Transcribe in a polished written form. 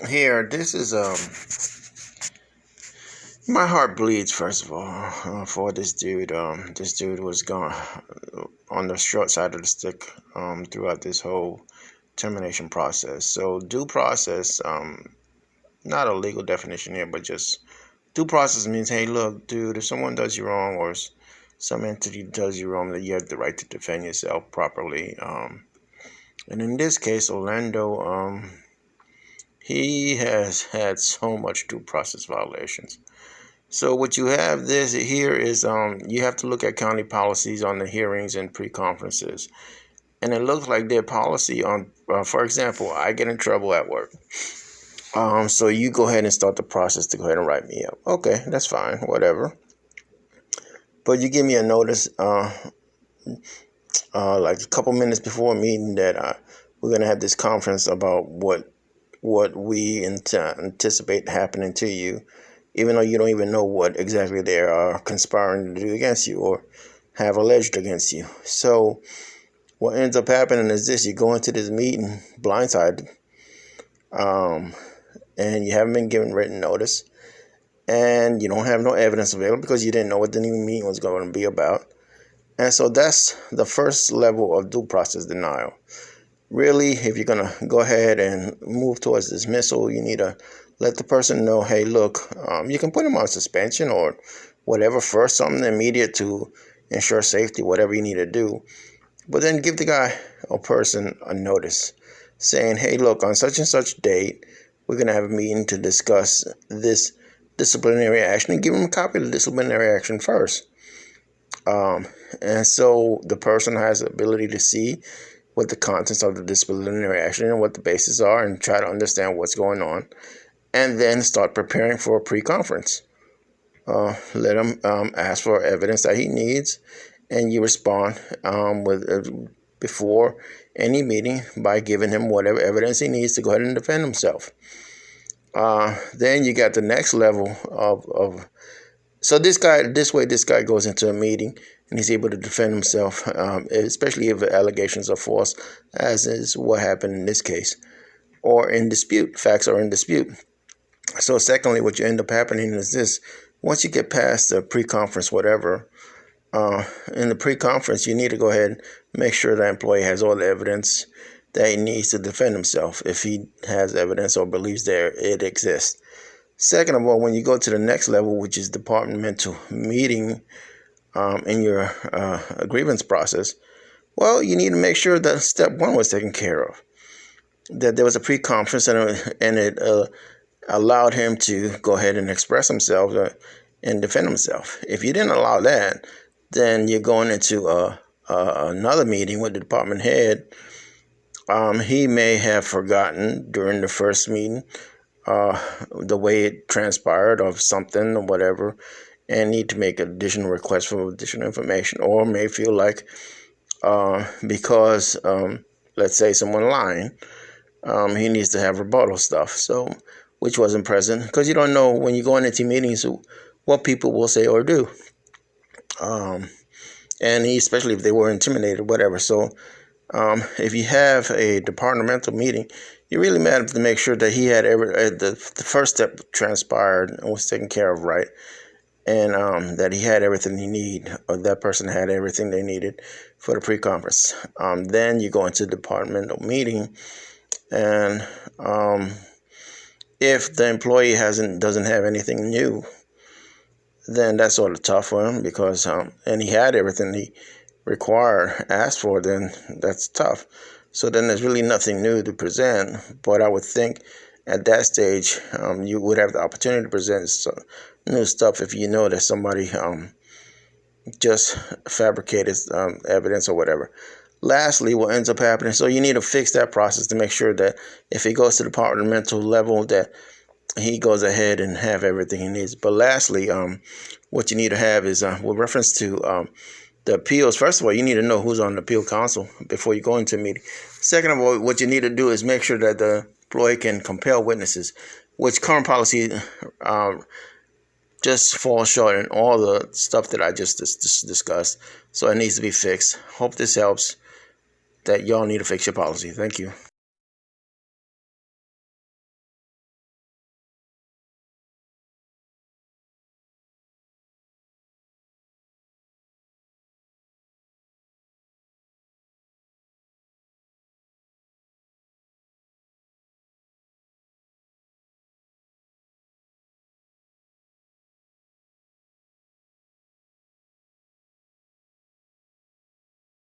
Here, this is my heart bleeds first of all for this dude. This dude was gone on the short side of the stick throughout this whole termination process. So due process, not a legal definition here, but just due process means, hey, look, dude, if someone does you wrong or some entity does you wrong, that you have the right to defend yourself properly. And in this case, Orlando, he has had so much due process violations. So what you have this here is you have to look at county policies on the hearings and pre-conferences. And it looks like their policy on, for example, I get in trouble at work. So you go ahead and start the process to go ahead and write me up. Okay, that's fine, whatever. But you give me a notice like a couple minutes before a meeting that we're going to have this conference about what we anticipate happening to you, even though you don't even know what exactly they are conspiring to do against you or have alleged against you. So what ends up happening is this: you go into this meeting blindsided, and you haven't been given written notice, and you don't have no evidence available because you didn't know what the new meeting was going to be about. And so that's the first level of due process denial. Really, if you're going to go ahead and move towards dismissal, you need to let the person know, hey, look, you can put them on suspension or whatever first, something immediate to ensure safety, whatever you need to do. But then give the guy or person a notice saying, hey, look, on such and such date, we're going to have a meeting to discuss this disciplinary action, and give them a copy of the disciplinary action first. And so the person has the ability to see what the contents of the disciplinary action and what the bases are and try to understand what's going on, and then start preparing for a pre-conference. Let him ask for evidence that he needs, and you respond before any meeting by giving him whatever evidence he needs to go ahead and defend himself. Then you got the next level of so this guy goes into a meeting and he's able to defend himself, especially if the allegations are false, as is what happened in this case, or in dispute. Facts are in dispute. So secondly, what you end up happening is this: once you get past the pre-conference, whatever, in the pre-conference, you need to go ahead and make sure the employee has all the evidence that he needs to defend himself, if he has evidence or believes it exists. Second of all, when you go to the next level, which is departmental meeting in your grievance process, well, you need to make sure that step one was taken care of, that there was a pre-conference and it allowed him to go ahead and express himself and defend himself. If you didn't allow that, then you're going into another meeting with the department head. He may have forgotten during the first meeting the way it transpired of something or whatever, and need to make additional requests for additional information, or may feel like because let's say someone lying, he needs to have rebuttal stuff, so which wasn't present, because you don't know when you're going into meetings what people will say or do, and especially if they were intimidated, whatever. So if you have a departmental meeting, you really have to make sure that he had the first step transpired and was taken care of right, and that he had everything he needed, or that person had everything they needed for the pre-conference. Then you go into the departmental meeting, and if the employee doesn't have anything new, then that's sort of tough for him, because and he had everything he asked for, then that's tough. So then there's really nothing new to present. But I would think at that stage you would have the opportunity to present some new stuff if you know that somebody just fabricated evidence or whatever. Lastly, what ends up happening, so you need to fix that process to make sure that if he goes to the departmental level, that he goes ahead and have everything he needs. But lastly, what you need to have is with reference to the appeals. First of all, you need to know who's on the appeal council before you go into a meeting. Second of all, what you need to do is make sure that the employee can compel witnesses, which current policy just falls short in all the stuff that I just discussed. So it needs to be fixed. Hope this helps, that y'all need to fix your policy. Thank you.